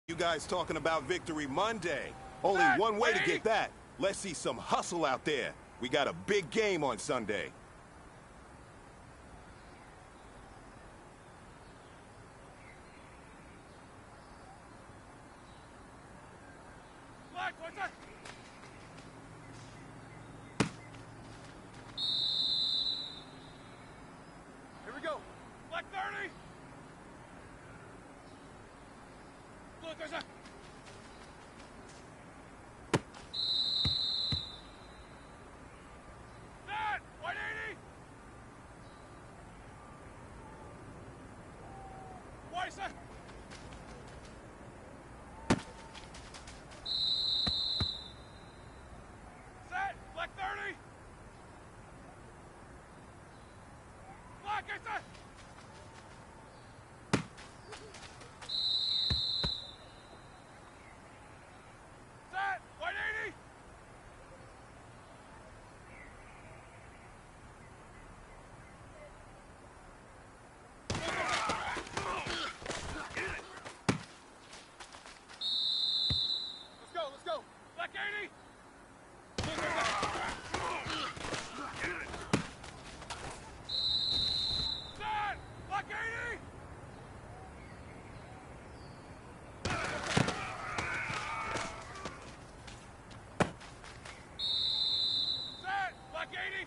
You guys talking about Victory Monday. Only one way to get that. Let's see some hustle out there. We got a big game on Sunday. Here we go. Black 30. Look, there's a... That! 180! White, sir! Set! Black 30! Black, it's a... Set! 180! Let's go! Black 80! Set! Black 80! Set! Black 80!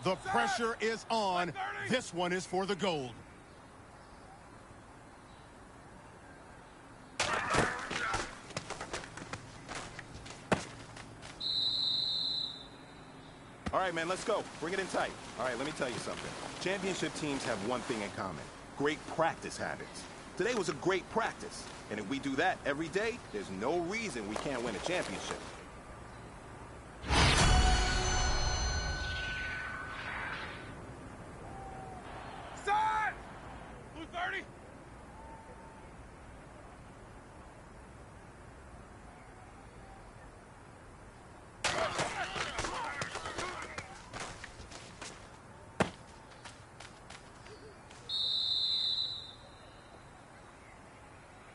The pressure is on. This one is for the gold. All right, man, let's go. Bring it in tight. All right, let me tell you something. Championship teams have one thing in common. Great practice habits. Today was a great practice. And if we do that every day, there's no reason we can't win a championship. Set! Blue 30!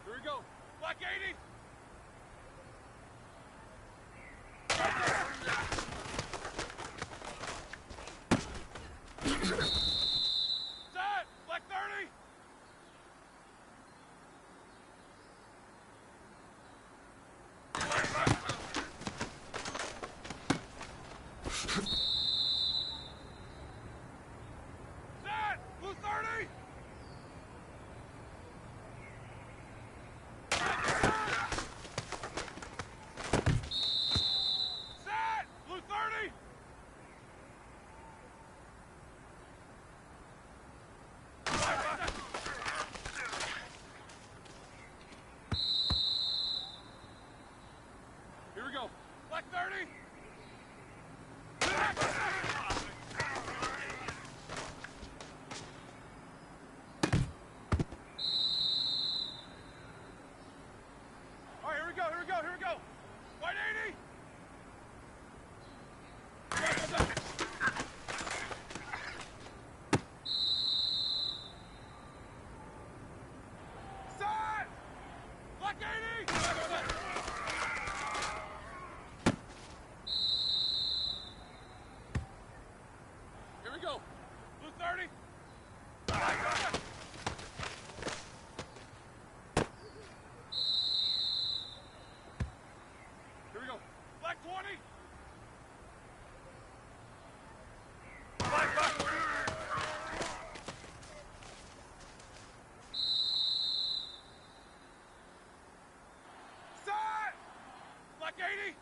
Here we go. Black 80! Set! Black 30! Set! Blue 30! Set! Blue 30! Here we go. Black 30! All right, here we go. White 80! Set! Black 80! Here we go. Blue 30. Here we go. Black 20. Black 5. Set! Black 80.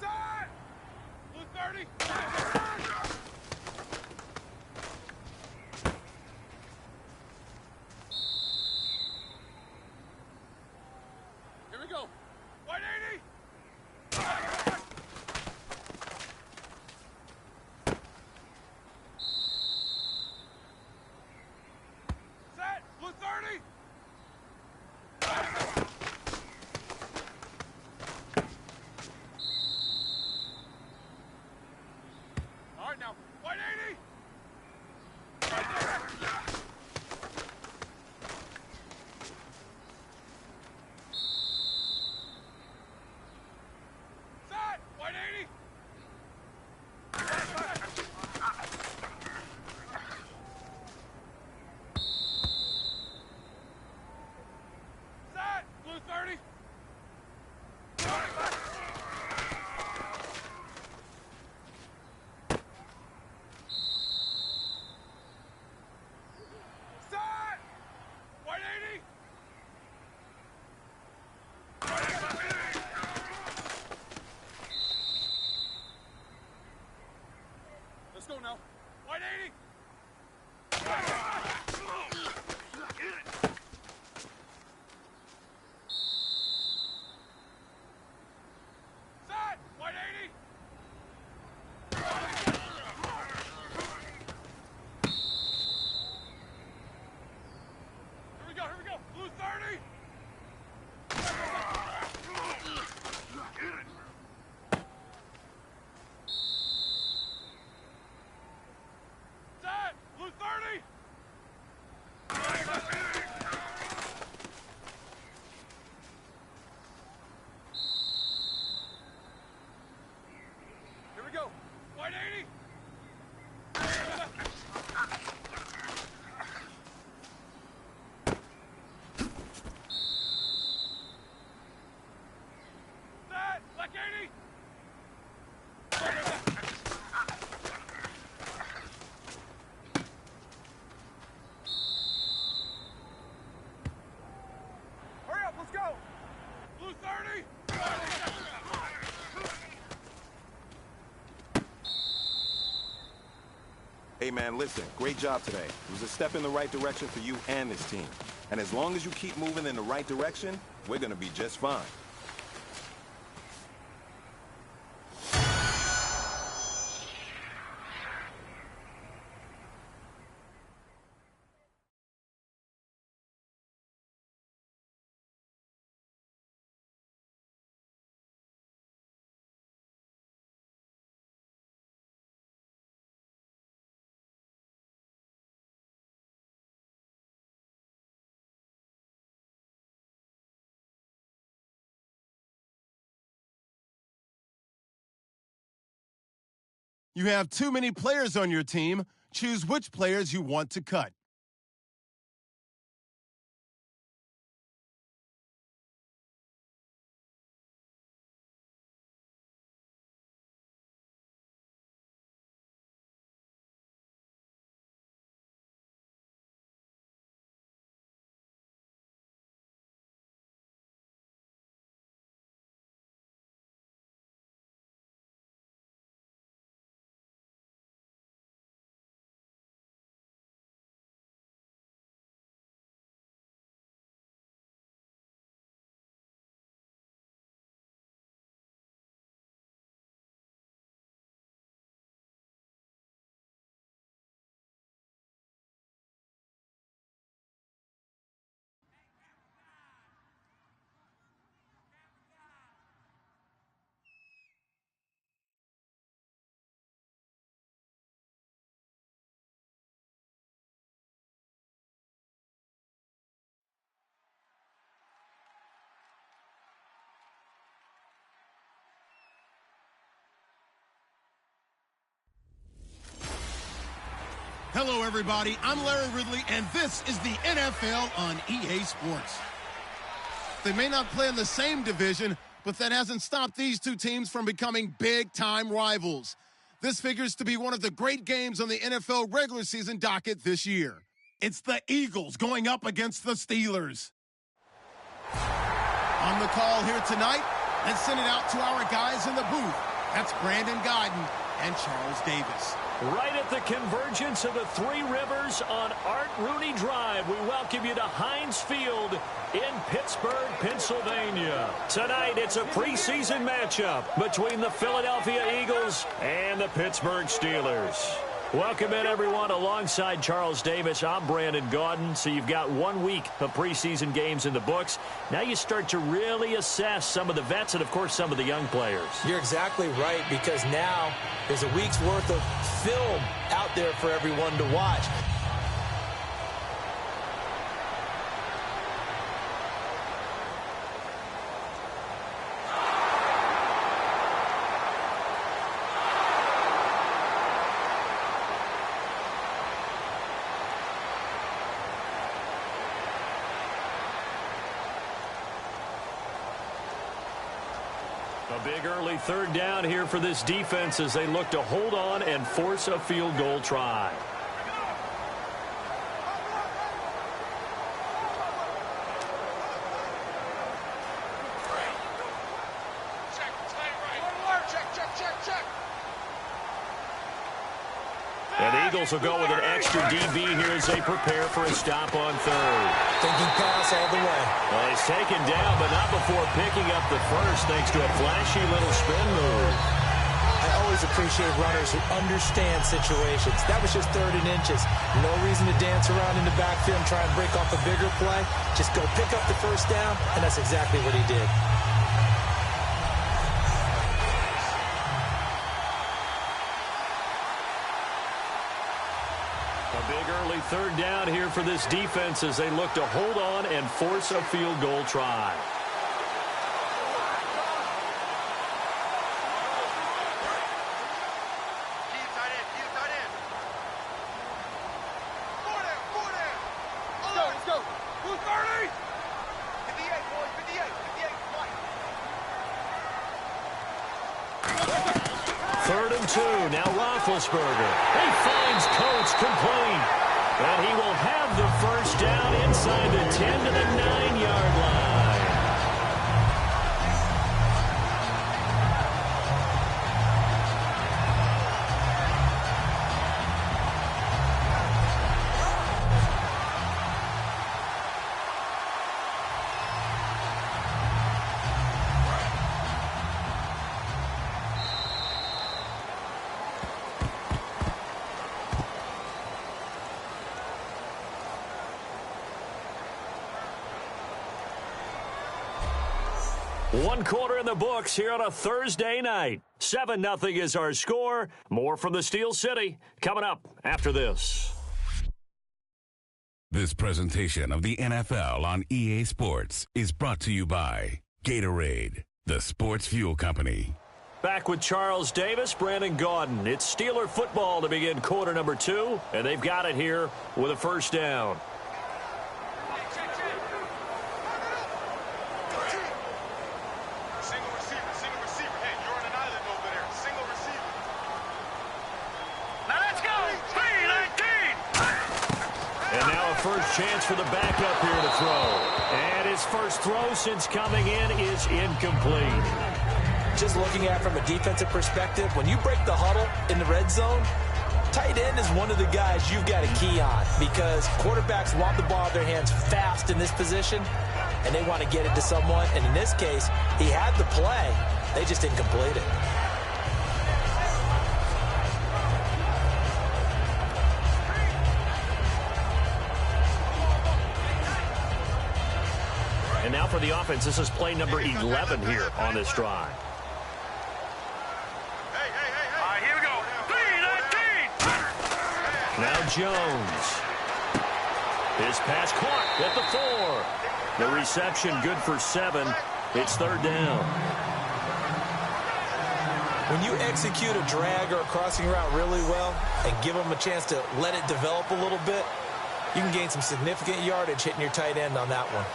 Set! Blue 30. Here we go. White 80. Set! Blue 30! 80! Hurry up, let's go! Blue 30! Hey, man, listen. Great job today. It was a step in the right direction for you and this team. And as long as you keep moving in the right direction, we're going to be just fine. You have too many players on your team. Choose which players you want to cut. Hello, everybody. I'm Larry Ridley, and this is the NFL on EA Sports. They may not play in the same division, but that hasn't stopped these two teams from becoming big-time rivals. This figures to be one of the great games on the NFL regular season docket this year. It's the Eagles going up against the Steelers. On the call here tonight, let's send it out to our guys in the booth. That's Brandon Godden and Charles Davis. Right at the convergence of the Three Rivers on Art Rooney Drive, we welcome you to Heinz Field in Pittsburgh, Pennsylvania. Tonight, it's a preseason matchup between the Philadelphia Eagles and the Pittsburgh Steelers. Welcome in, everyone. Alongside Charles Davis, I'm Brandon Gaudin. So you've got 1 week of preseason games in the books. Now you start to really assess some of the vets and, of course, some of the young players. You're exactly right, because now there's a week's worth of film out there for everyone to watch. A big early third down here for this defense as they look to hold on and force a field goal try. And Eagles will go with an extra DB here as they prepare for a stop on third. Thinking pass all the way. Well, he's taken down, but not before picking up the first thanks to a flashy little spin move. I always appreciate runners who understand situations. That was just 3rd and inches. No reason to dance around in the backfield and try and break off a bigger play. Just go pick up the first down, and that's exactly what he did. A big early third down here for this defense as they look to hold on and force a field goal try. Let's go. Blue 30! 58, boys, 58, 58, flight. 3rd and 2. Now Roethlisberger. He finds Coates complete. And he will have the first down inside the 10 to the 9-yard line. One quarter in the books here on a Thursday night. 7-0 is our score. More from the Steel City coming up after this. This presentation of the NFL on EA Sports is brought to you by Gatorade, the sports fuel company. Back with Charles Davis, Brandon Gaudin. It's Steeler football to begin quarter number 2, and they've got it here with a first down. First chance for the backup here to throw. And his first throw since coming in is incomplete. Just looking at it from a defensive perspective, when you break the huddle in the red zone, tight end is one of the guys you've got to key on because quarterbacks want the ball in their hands fast in this position, and they want to get it to someone. And in this case, he had the play. They just didn't complete it. And now for the offense, this is play number 11 here on this drive. Here we go. 3-19. Now Jones. His pass caught at the 4. The reception good for 7. It's 3rd down. When you execute a drag or a crossing route really well and give them a chance to let it develop a little bit, you can gain some significant yardage hitting your tight end on that one.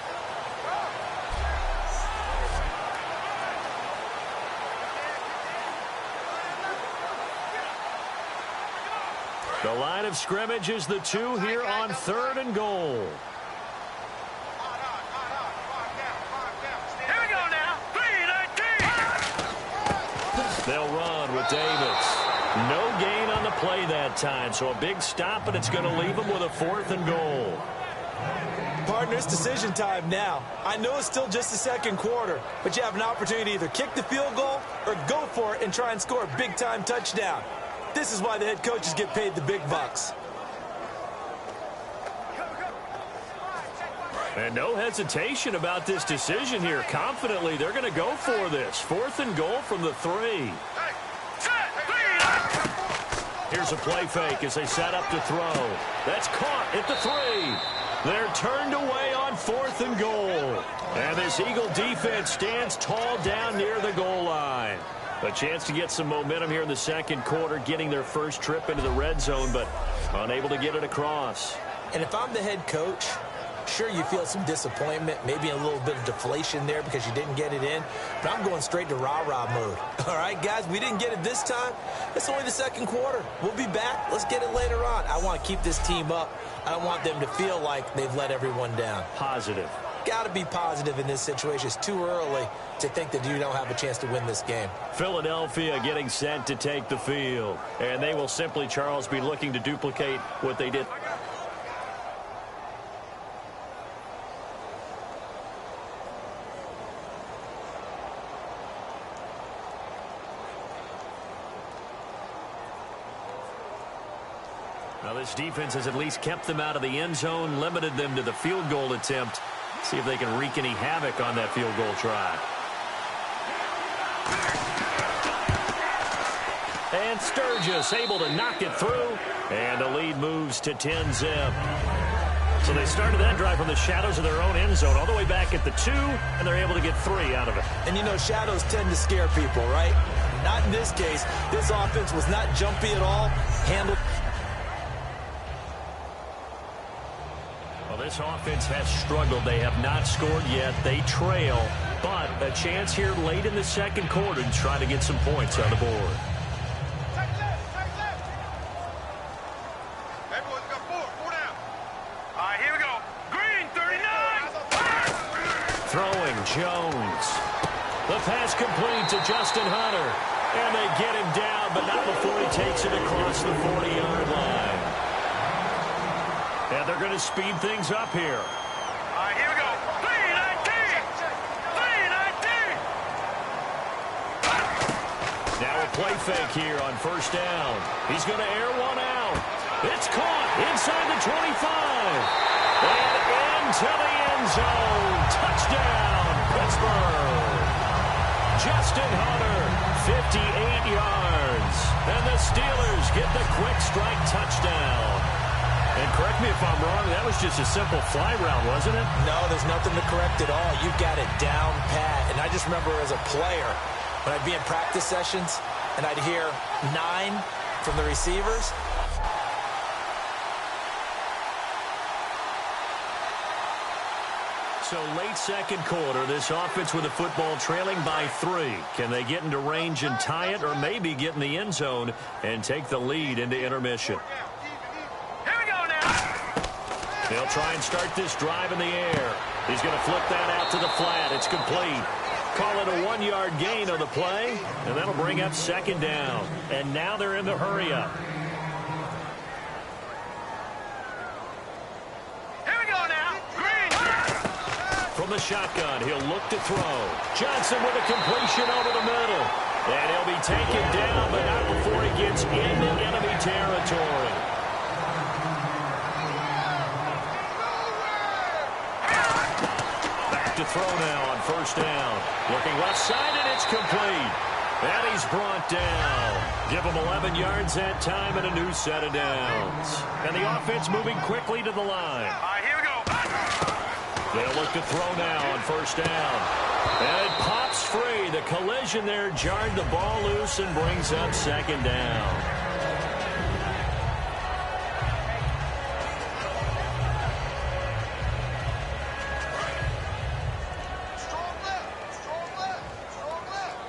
The line of scrimmage is the 2 here on 3rd and goal. Here we go now. 3-19. They'll run with Davis. No gain on the play that time, so a big stop, and it's going to leave them with a 4th and goal. Partner, it's decision time now. I know it's still just the second quarter, but you have an opportunity to either kick the field goal or go for it and try and score a big-time touchdown. This is why the head coaches get paid the big bucks. And no hesitation about this decision here. Confidently, they're going to go for this. 4th and goal from the 3. Here's a play fake as they set up to throw. That's caught at the 3. They're turned away on 4th and goal. And this Eagle defense stands tall down near the goal line. A chance to get some momentum here in the second quarter, getting their first trip into the red zone, but unable to get it across. And if I'm the head coach, sure, you feel some disappointment, maybe a little bit of deflation there because you didn't get it in, but I'm going straight to rah-rah mode. All right, guys, we didn't get it this time. It's only the second quarter. We'll be back. Let's get it later on. I want to keep this team up. I don't want them to feel like they've let everyone down. Positive. Got to be positive in this situation. It's too early to think that you don't have a chance to win this game. Philadelphia getting set to take the field. And they will simply, Charles, be looking to duplicate what they did. Now this defense has at least kept them out of the end zone, limited them to the field goal attempt. See if they can wreak any havoc on that field goal try. And Sturgis able to knock it through. And the lead moves to 10-zip. So they started that drive from the shadows of their own end zone all the way back at the 2, and they're able to get 3 out of it. And you know, shadows tend to scare people, right? Not in this case. This offense was not jumpy at all. Handled. Well, this offense has struggled. They have not scored yet. They trail, but a chance here late in the second quarter to try to get some points on the board. Jones. The pass complete to Justin Hunter. And they get him down, but not before he takes it across the 40-yard line. And they're going to speed things up here. All right, here we go. 3-19! 3-19! Now a play fake here on first down. He's going to air one out. It's caught inside the 25. And into the end zone. Touchdown, Pittsburgh. Justin Hunter, 58 yards. And the Steelers get the quick strike touchdown. And correct me if I'm wrong, that was just a simple fly route, wasn't it? No, there's nothing to correct at all. You got it down pat. And I just remember as a player, when I'd be in practice sessions, and I'd hear 9 from the receivers. So late second quarter, this offense with the football trailing by 3. Can they get into range and tie it, or maybe get in the end zone and take the lead into intermission? Here we go now. They'll try and start this drive in the air. He's going to flip that out to the flat. It's complete. Call it a 1-yard gain on the play, and that'll bring up second down. And now they're in the hurry-up. From the shotgun, he'll look to throw. Johnson with a completion over the middle. And he'll be taken down, but not before he gets into enemy territory. Back to throw now on first down. Looking left side, and it's complete. And he's brought down. Give him 11 yards that time and a new set of downs. And the offense moving quickly to the line. All right, here we go. They'll look to throw now on first down. And it pops free. The collision there jarred the ball loose and brings up second down. Strong left. Strong left. Strong left.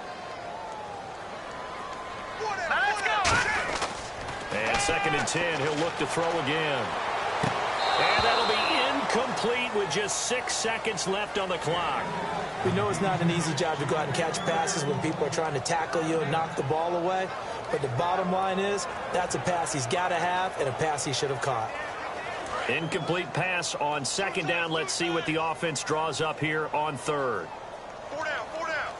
Let's go. And second and 10, he'll look to throw again. And that'll be incomplete with just 6 seconds left on the clock. We know it's not an easy job to go out and catch passes when people are trying to tackle you and knock the ball away. But the bottom line is, that's a pass he's got to have and a pass he should have caught. Incomplete pass on second down. Let's see what the offense draws up here on third. 4 down, 4 down.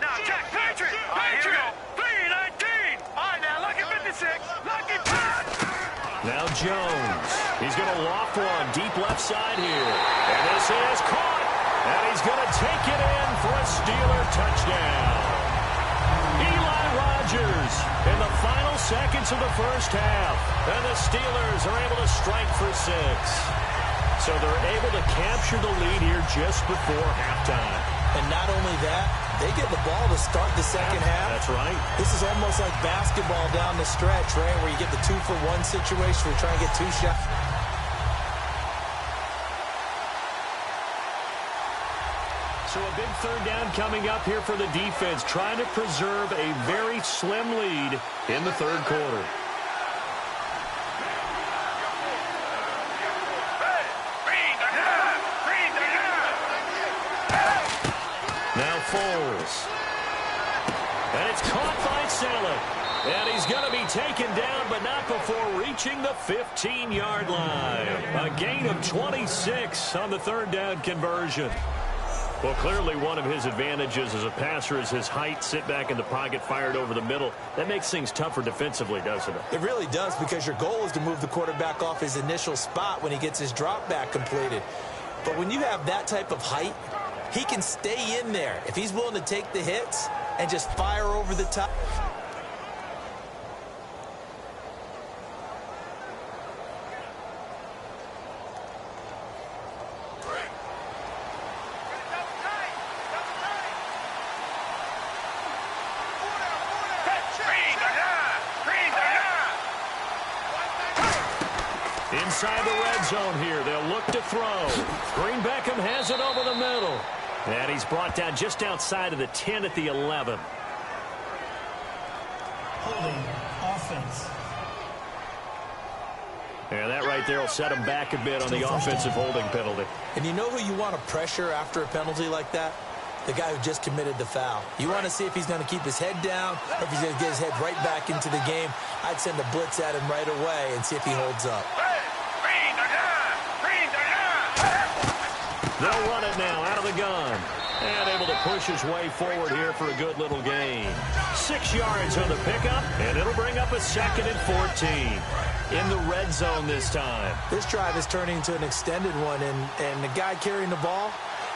No. Check, Patriot. All right, here we go. 3-19. All right, now, lucky 56. Lucky pass. Now Jones. He's going to loft one deep left side here. And this is caught. And he's going to take it in for a Steeler touchdown. Eli Rogers in the final seconds of the first half. And the Steelers are able to strike for 6. So they're able to capture the lead here just before halftime. And not only that, they get the ball to start the second half. That's right. This is almost like basketball down the stretch, right, where you get the 2-for-1 situation where you try and get 2 shots. So a big third down coming up here for the defense, trying to preserve a very slim lead in the third quarter. Now Foles. And it's caught by Selleck. And he's going to be taken down, but not before reaching the 15-yard line. A gain of 26 on the third down conversion. Well, clearly one of his advantages as a passer is his height. Sit back in the pocket, fired over the middle. That makes things tougher defensively, doesn't it? It really does, because your goal is to move the quarterback off his initial spot when he gets his drop back completed. But when you have that type of height, he can stay in there if he's willing to take the hits and just fire over the top. Inside the red zone here, they'll look to throw. Green Beckham has it over the middle. And he's brought down just outside of the 10 at the 11. Holding offense. And that right there will set him back a bit on the offensive holding penalty. And you know who you want to pressure after a penalty like that? The guy who just committed the foul. You want to see if he's going to keep his head down or if he's going to get his head right back into the game. I'd send a blitz at him right away and see if he holds up. They'll run it now out of the gun. And able to push his way forward here for a good little gain. 6 yards on the pickup, and it'll bring up a 2nd and 14. In the red zone this time. This drive is turning into an extended one, and the guy carrying the ball,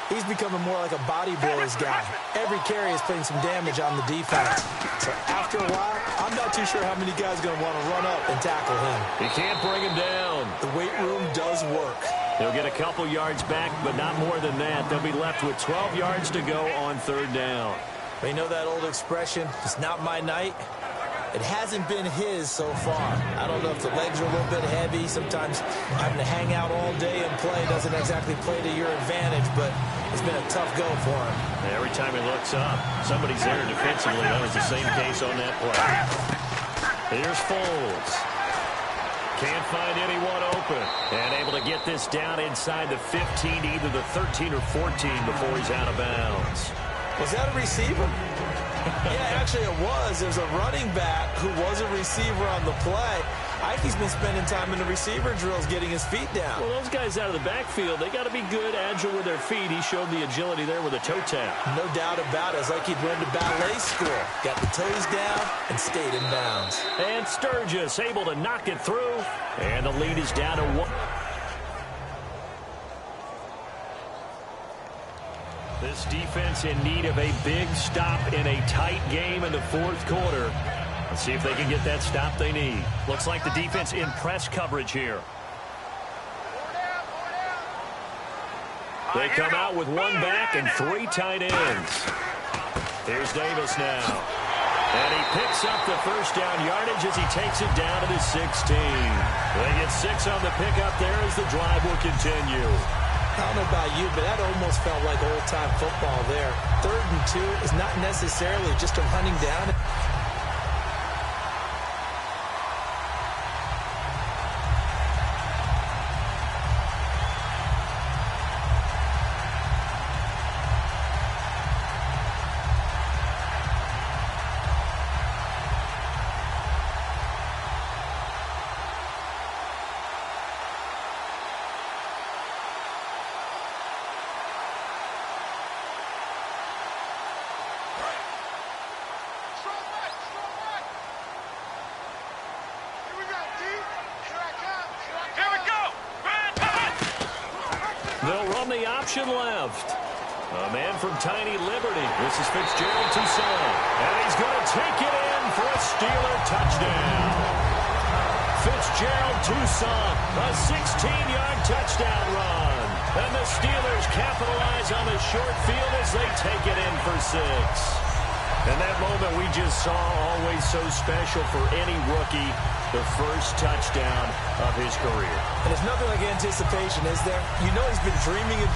he's becoming more like a body blows guy. Every carry is putting some damage on the defense. So after a while, I'm not too sure how many guys are going to want to run up and tackle him. You can't bring him down. The weight room does work. They'll get a couple yards back, but not more than that. They'll be left with 12 yards to go on 3rd down. You know that old expression, it's not my night? It hasn't been his so far. I don't know if the legs are a little bit heavy. Sometimes having to hang out all day and play doesn't exactly play to your advantage, but it's been a tough go for him. Every time he looks up, somebody's there defensively. That was the same case on that play. Here's Foles. Can't find anyone open. And able to get this down inside the 15, either the 13 or 14 before he's out of bounds. Was that a receiver? Yeah, actually it was. There's a running back who was a receiver on the play. I think he's been spending time in the receiver drills getting his feet down. Well, those guys out of the backfield, they got to be good, agile with their feet. He showed the agility there with a toe tap. No doubt about it. It's like he'd run to ballet school. Got the toes down and stayed in bounds. And Sturgis able to knock it through. And the lead is down to 1. This defense in need of a big stop in a tight game in the 4th quarter. Let's see if they can get that stop they need. Looks like the defense in press coverage here. They come out with 1 back and 3 tight ends. Here's Davis now. And he picks up the 1st down yardage as he takes it down to the 16. They get 6 on the pickup there as the drive will continue. I don't know about you, but that almost felt like old-time football there. 3rd and 2 is not necessarily just a running down. They'll run the option left. A man from Tiny Liberty. This is Fitzgerald Toussaint. And he's going to take it in for a Steeler touchdown. Fitzgerald Toussaint, a 16-yard touchdown run. And the Steelers capitalize on the short field as they take it in for 6. And that moment we just saw, always so special for any rookie, the first touchdown of his career. And there's nothing like anticipation, is there? You know he's been dreaming of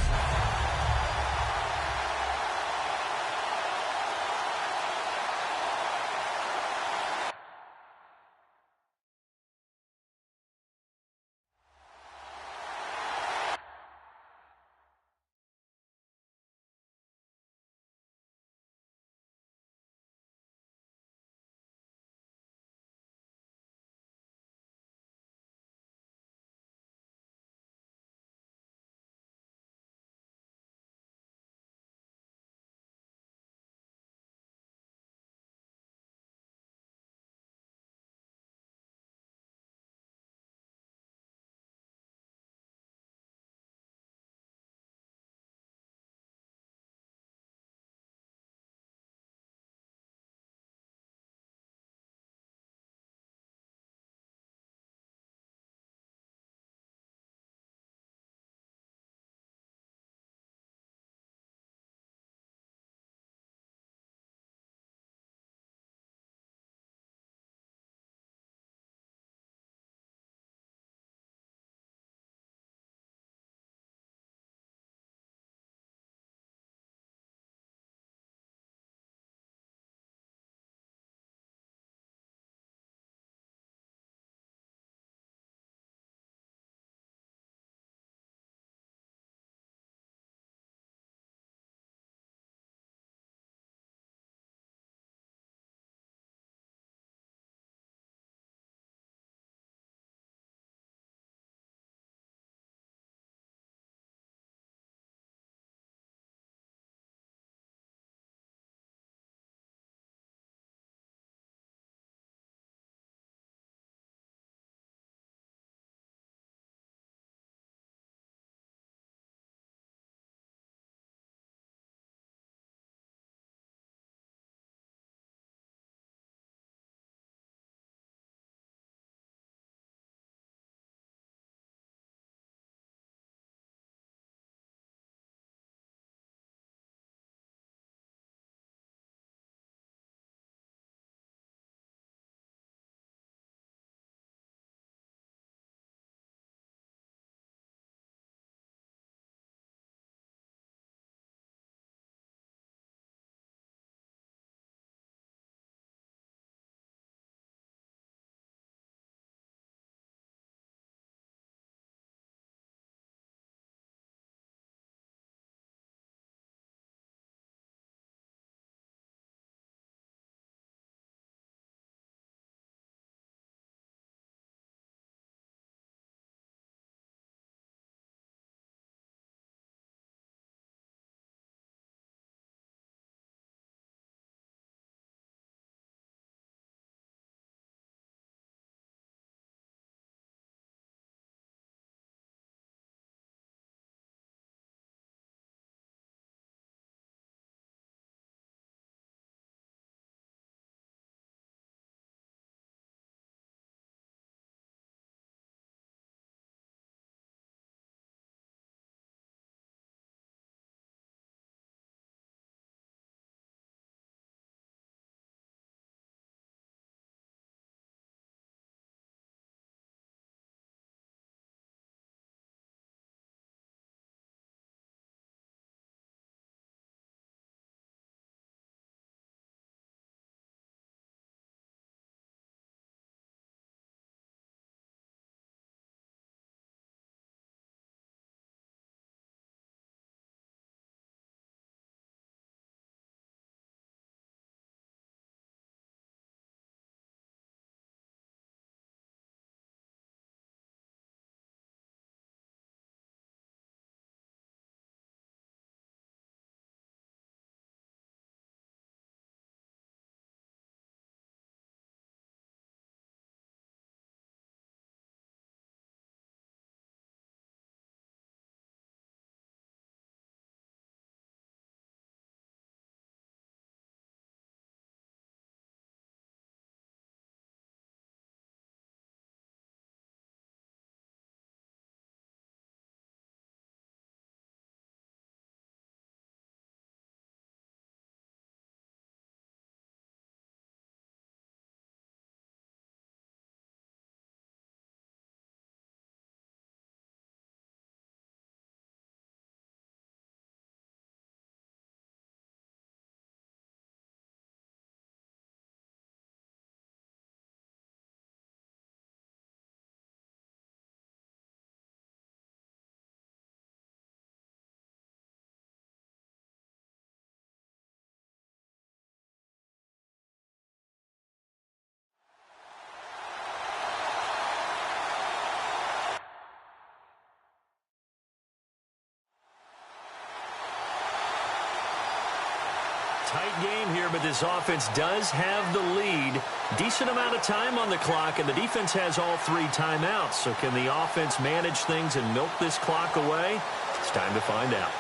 tight game here, but this offense does have the lead. Decent amount of time on the clock, and the defense has all 3 timeouts. So can the offense manage things and milk this clock away? It's time to find out.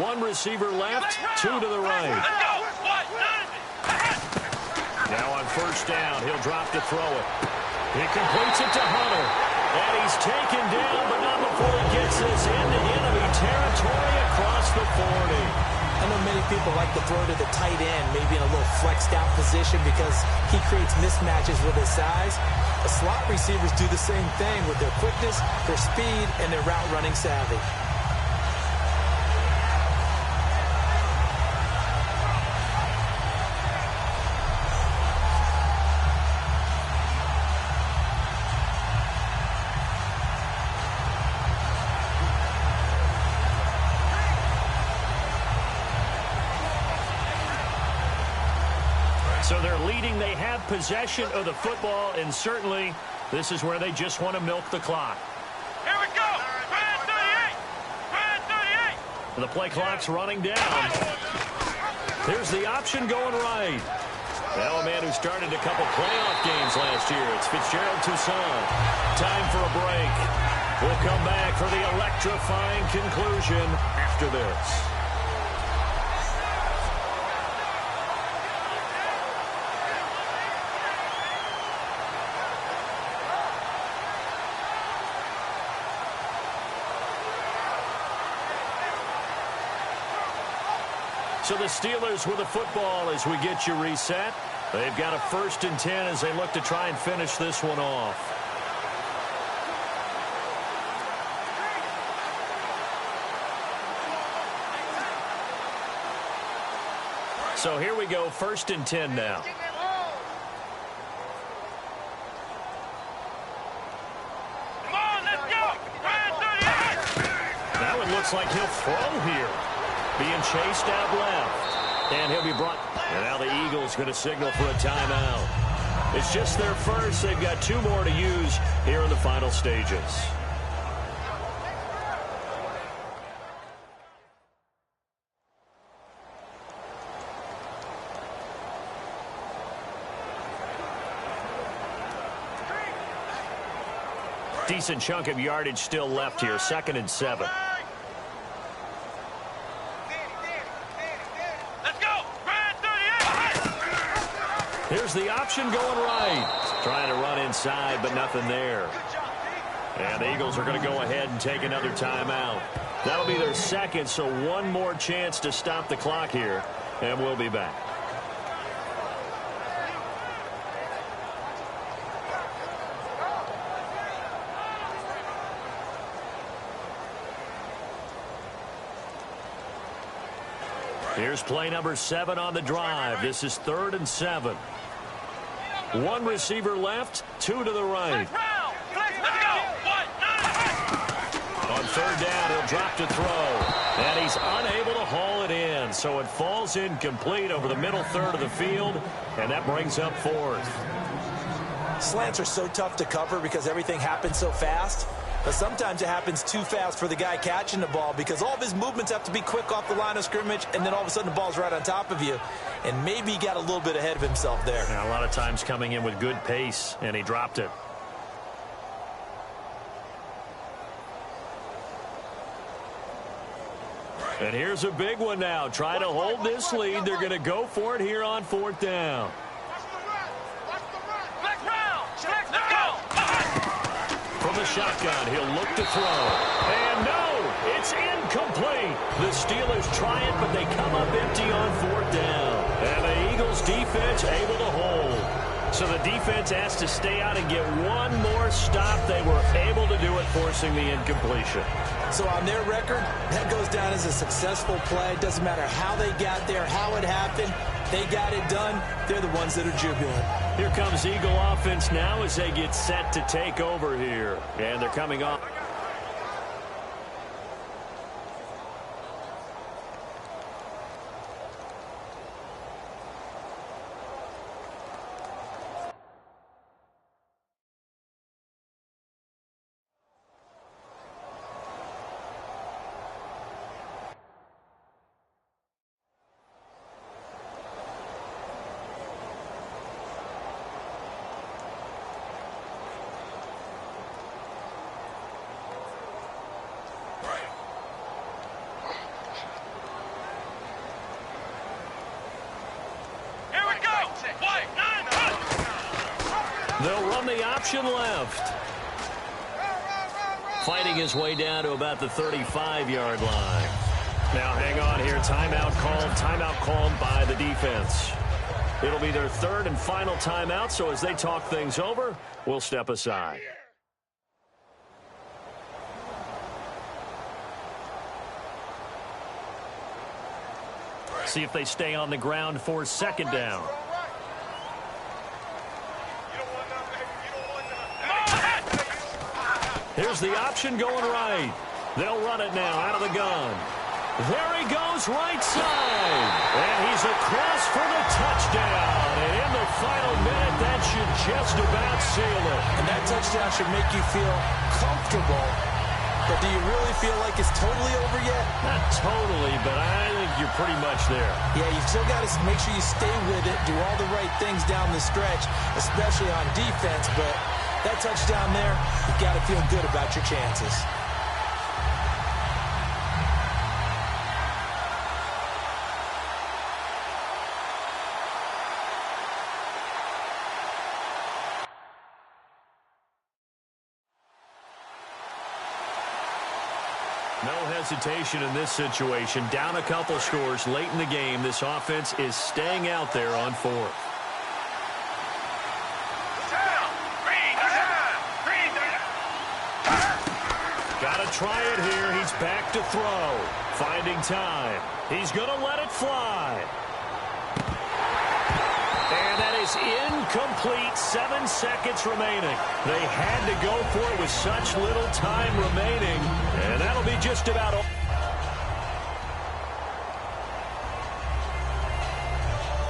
One receiver left, 2 to the right. Now on first down, he'll drop to throw it. He completes it to Hunter. And he's taken down, but not before he gets this into enemy territory across the 40. I know many people like to throw to the tight end, maybe in a little flexed out position because he creates mismatches with his size. The slot receivers do the same thing with their quickness, their speed, and their route running savvy. So they're leading. They have possession of the football, and certainly this is where they just want to milk the clock. Here we go. Red 38. Red 38. The play clock's running down. Here's the option going right. Now a man who started a couple playoff games last year. It's Fitzgerald Toussaint. Time for a break. We'll come back for the electrifying conclusion after this. So the Steelers with the football as we get you reset. They've got a 1st and 10 as they look to try and finish this one off. So here we go, 1st and 10 now. Come on, let's go. Red 38. Now it looks like he'll throw here. Being chased out left. And he'll be brought. And now the Eagles going to signal for a timeout. It's just their first. They've got 2 more to use here in the final stages. Decent chunk of yardage still left here. 2nd and 7. Here's the option going right. Trying to run inside, but nothing there. And the Eagles are going to go ahead and take another timeout. That'll be their 2nd, so 1 more chance to stop the clock here. And we'll be back. Here's play number 7 on the drive. This is 3rd and 7. 1 receiver left, 2 to the right. On 3rd down, he'll drop to throw. And he's unable to haul it in. So it falls incomplete over the middle 3rd of the field. And that brings up 4th. Slants are so tough to cover because everything happens so fast. But sometimes it happens too fast for the guy catching the ball because all of his movements have to be quick off the line of scrimmage, and then all of a sudden the ball's right on top of you. And maybe he got a little bit ahead of himself there. Now, a lot of times coming in with good pace, and he dropped it. And here's a big one now. Trying to hold this lead. They're going to go for it here on 4th down. From the shotgun, he'll look to throw. And no, it's incomplete. The Steelers try it, but they come up empty on 4th down. And the Eagles defense able to hold. So the defense has to stay out and get 1 more stop. They were able to do it, forcing the incompletion. So on their record, that goes down as a successful play. It doesn't matter how they got there, how it happened. They got it done. They're the ones that are jubilant. Here comes Eagle offense now as they get set to take over here. And they're coming off. They'll run the option left. Fighting his way down to about the 35-yard line. Now hang on here. Timeout called by the defense. It'll be their third and final timeout, so as they talk things over, we'll step aside. See if they stay on the ground for second down. Here's the option going right. They'll run it now out of the gun. There he goes right side. And he's across for the touchdown. And in the final minute, that should just about seal it. And that touchdown should make you feel comfortable. But do you really feel like it's totally over yet? Not totally, but I think you're pretty much there. Yeah, you've still got to make sure you stay with it, do all the right things down the stretch, especially on defense. But that touchdown there, you've got to feel good about your chances. No hesitation in this situation. Down a couple scores late in the game. This offense is staying out there on fourth. Got to try it here. He's back to throw. Finding time. He's going to let it fly. And that is incomplete. 7 seconds remaining. They had to go for it with such little time remaining. And that'll be just about all.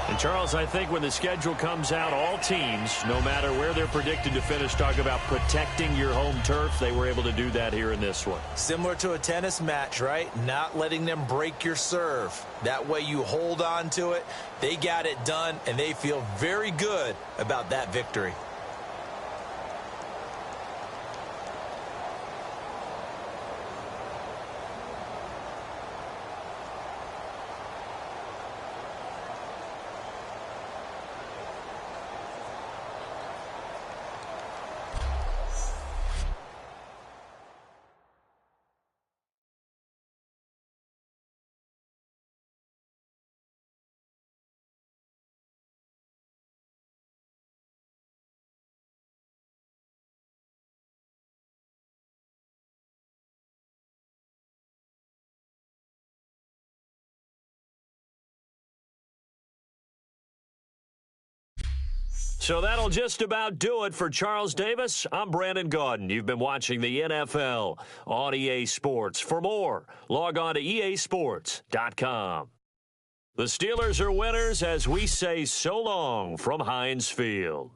And Charles, I think when the schedule comes out, all teams, no matter where they're predicted to finish, talk about protecting your home turf. They were able to do that here in this one. Similar to a tennis match, right? Not letting them break your serve. That way you hold on to it. They got it done, and they feel very good about that victory. So that'll just about do it for Charles Davis. I'm Brandon Gaudin. You've been watching the NFL on EA Sports. For more, log on to easports.com. The Steelers are winners as we say so long from Heinz Field.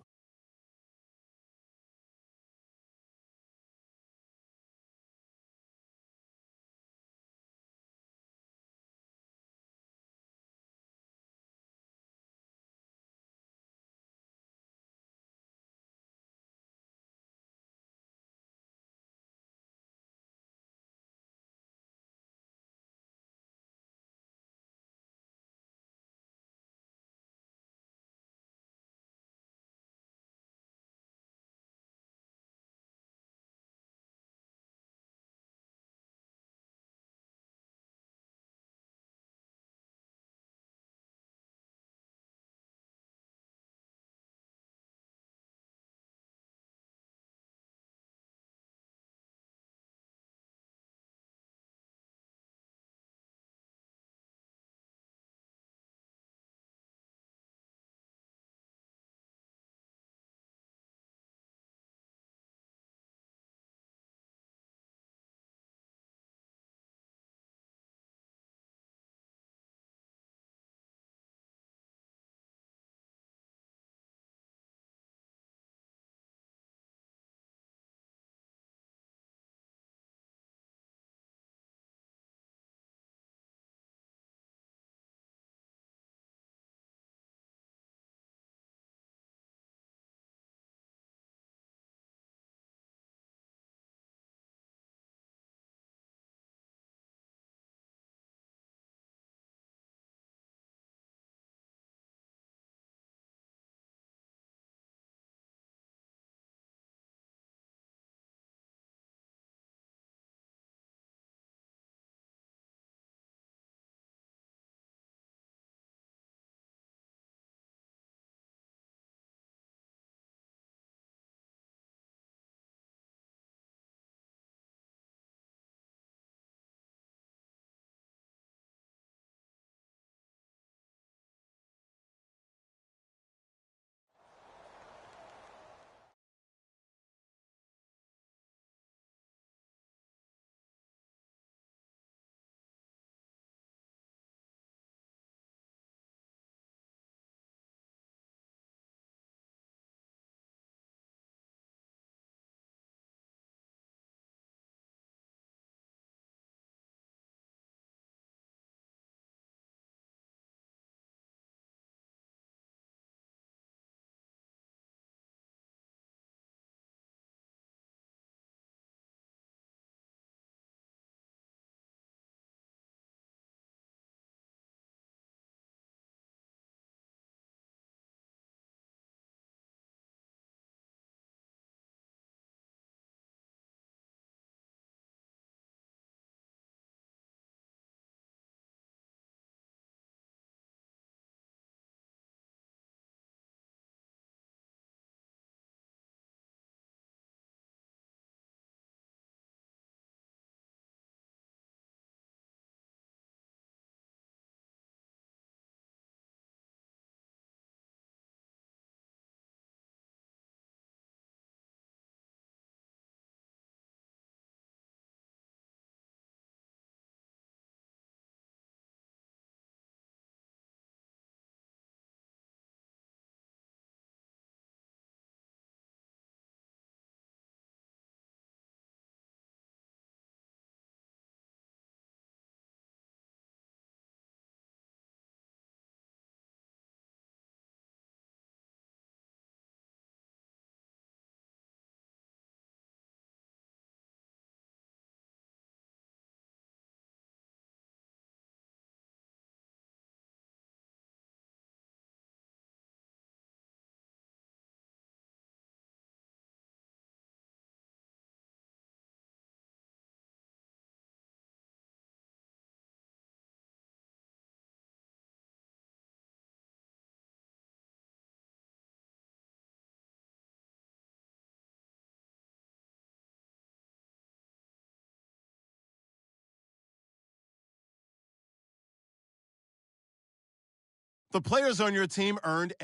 The players on your team earned.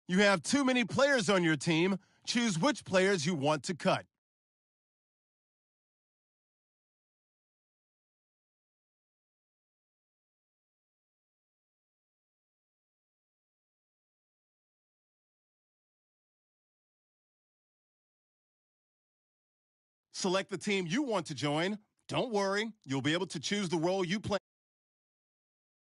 You have too many players on your team. Choose which players you want to cut. Select the team you want to join. Don't worry, you'll be able to choose the role you play.